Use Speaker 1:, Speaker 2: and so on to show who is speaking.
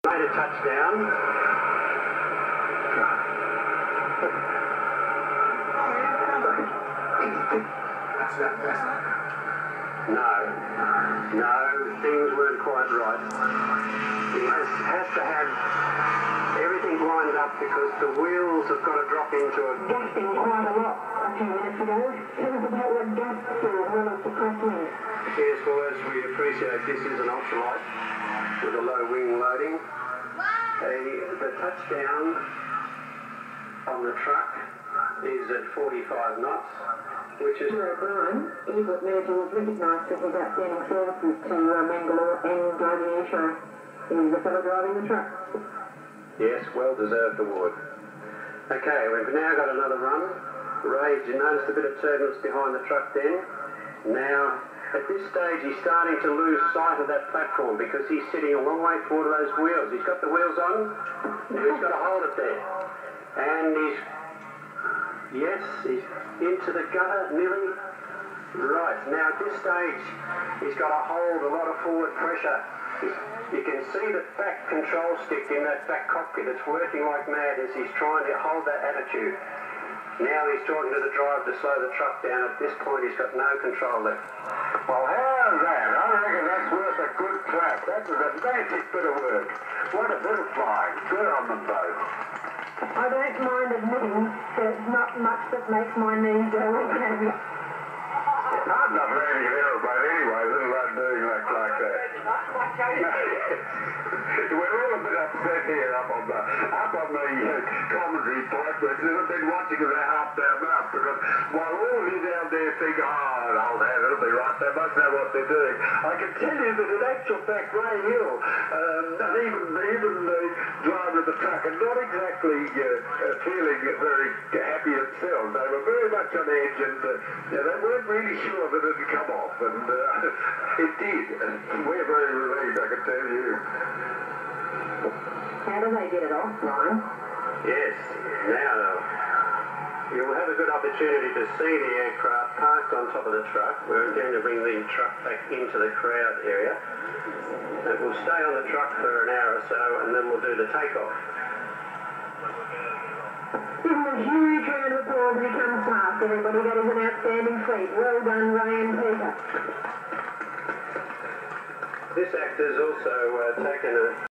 Speaker 1: Made a touchdown. No, things weren't quite right. He has to have everything lined up because the wheels have got to drop into it.
Speaker 2: Gusting quite a lot a few minutes ago. Tell us about what gusts do as well as the crosswind.
Speaker 1: Yes, boys, we appreciate this is an ultralight with a low wing loading. The touchdown on the truck is at 45 knots, which is...
Speaker 2: O'Brien, Eaglet Manager, was recognised for his outstanding services to Mangalore and driving Ayrshire. He's the fellow driving the truck.
Speaker 1: Yes, well-deserved award. Okay, we've now got another run. Ray, did you notice a bit of turbulence behind the truck then? Now, at this stage, he's starting to lose sight of that platform because he's sitting a long way forward of those wheels. He's got the wheels on, and he's got to hold it there. And he's into the gutter, nearly. Right, now at this stage, he's got to hold a lot of forward pressure. You can see the back control stick in that back cockpit. It's working like mad as he's trying to hold that attitude. Now he's talking to the driver to slow the truck down. At this point, he's got no control left.
Speaker 3: Well, how's that? I reckon that's worth a good track. That was a magic bit of work. What a bit of flying. Good on them both.
Speaker 2: I don't mind admitting there's not much that makes my knees go okay.
Speaker 3: I'm not really an aeroplane anyway, let alone doing like that. We're all a bit upset here up on the commentary point, but we've been watching with our half their mouth because while all of you down there think, oh, old hand, it'll be right, they must know what they're doing. I can tell you that in actual fact, Ray Hill, and even the driver of the truck, are not exactly feeling very happy themselves. They were very much on edge and they weren't really sure that it would come off, and it did. And we're very relieved, I can tell you.
Speaker 2: How do they get it off, Brian?
Speaker 1: Yes, now you'll have a good opportunity to see the aircraft parked on top of the truck. We're going to bring the truck back into the crowd area. And we'll stay on the truck for an hour or so, and then we'll do the takeoff.
Speaker 2: Give him a huge round of applause as he comes past. Everybody, that is an outstanding feat. Well done, Ray and Peter.
Speaker 1: This actor's also taken a